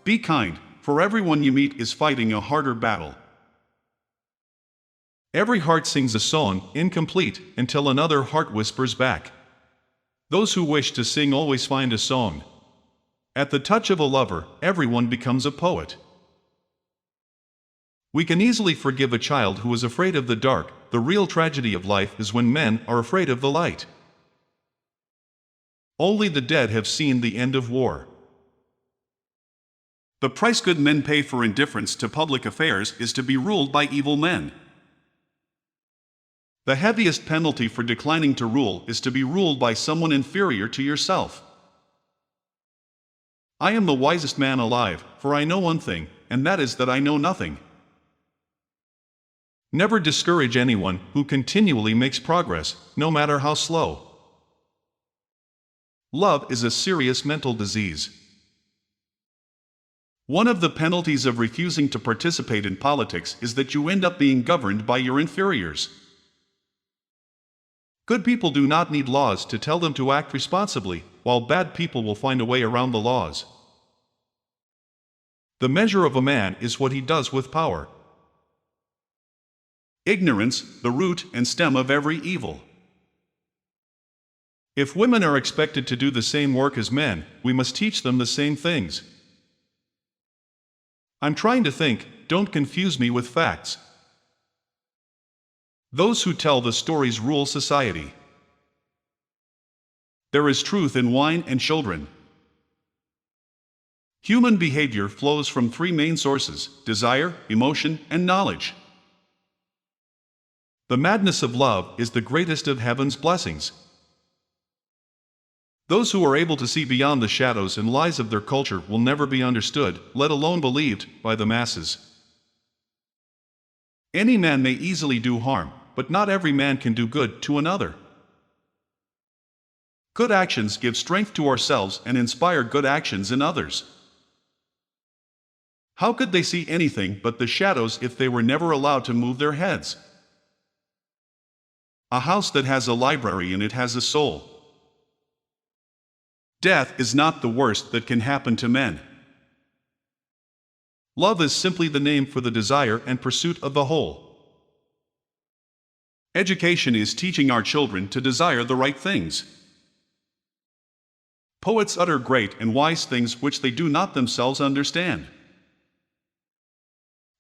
Be kind, for everyone you meet is fighting a harder battle. Every heart sings a song, incomplete, until another heart whispers back. Those who wish to sing always find a song. At the touch of a lover, everyone becomes a poet. We can easily forgive a child who is afraid of the dark. The real tragedy of life is when men are afraid of the light. Only the dead have seen the end of war. The price good men pay for indifference to public affairs is to be ruled by evil men. The heaviest penalty for declining to rule is to be ruled by someone inferior to yourself. I am the wisest man alive, for I know one thing, and that is that I know nothing. Never discourage anyone who continually makes progress, no matter how slow. Love is a serious mental disease. One of the penalties of refusing to participate in politics is that you end up being governed by your inferiors. Good people do not need laws to tell them to act responsibly, while bad people will find a way around the laws. The measure of a man is what he does with power. Ignorance, the root and stem of every evil. If women are expected to do the same work as men, we must teach them the same things. I'm trying to think, don't confuse me with facts. Those who tell the stories rule society. There is truth in wine and children. Human behavior flows from three main sources: desire, emotion, and knowledge. The madness of love is the greatest of heaven's blessings. Those who are able to see beyond the shadows and lies of their culture will never be understood, let alone believed, by the masses. Any man may easily do harm, but not every man can do good to another. Good actions give strength to ourselves and inspire good actions in others. How could they see anything but the shadows if they were never allowed to move their heads? A house that has a library in it has a soul. Death is not the worst that can happen to men. Love is simply the name for the desire and pursuit of the whole. Education is teaching our children to desire the right things. Poets utter great and wise things which they do not themselves understand.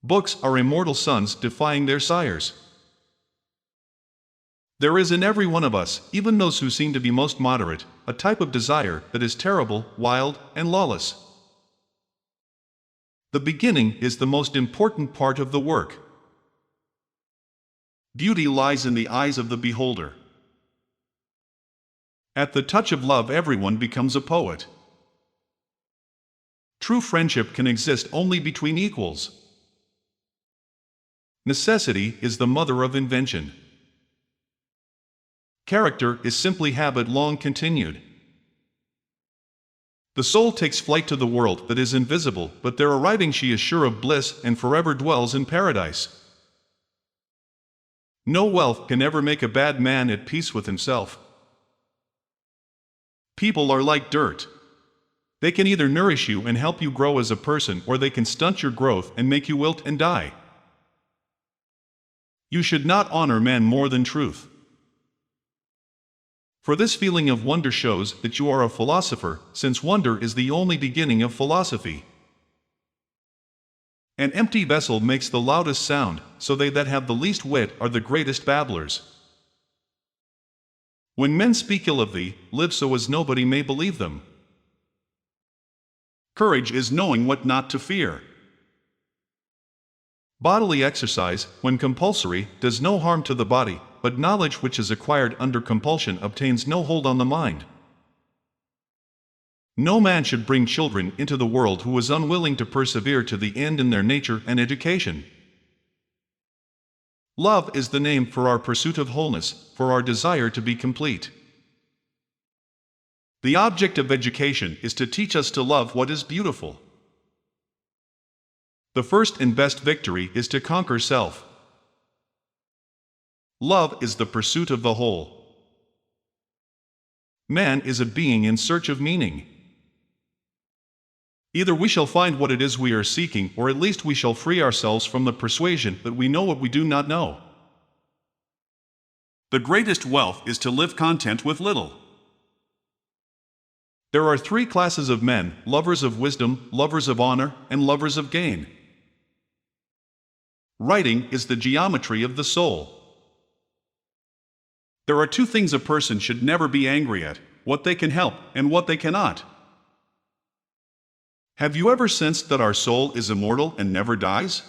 Books are immortal sons defying their sires. There is in every one of us, even those who seem to be most moderate, a type of desire that is terrible, wild, and lawless. The beginning is the most important part of the work. Beauty lies in the eyes of the beholder. At the touch of love, everyone becomes a poet. True friendship can exist only between equals. Necessity is the mother of invention. Character is simply habit long continued. The soul takes flight to the world that is invisible, but there arriving she is sure of bliss and forever dwells in paradise. No wealth can ever make a bad man at peace with himself. People are like dirt. They can either nourish you and help you grow as a person, or they can stunt your growth and make you wilt and die. You should not honor man more than truth. For this feeling of wonder shows that you are a philosopher, since wonder is the only beginning of philosophy. An empty vessel makes the loudest sound, so they that have the least wit are the greatest babblers. When men speak ill of thee, live so as nobody may believe them. Courage is knowing what not to fear. Bodily exercise, when compulsory, does no harm to the body, but knowledge which is acquired under compulsion obtains no hold on the mind. No man should bring children into the world who is unwilling to persevere to the end in their nature and education. Love is the name for our pursuit of wholeness, for our desire to be complete. The object of education is to teach us to love what is beautiful. The first and best victory is to conquer self. Love is the pursuit of the whole. Man is a being in search of meaning. Either we shall find what it is we are seeking, or at least we shall free ourselves from the persuasion that we know what we do not know. The greatest wealth is to live content with little. There are three classes of men: lovers of wisdom, lovers of honor, and lovers of gain. Writing is the geometry of the soul. There are two things a person should never be angry at: what they can help and what they cannot. Have you ever sensed that our soul is immortal and never dies?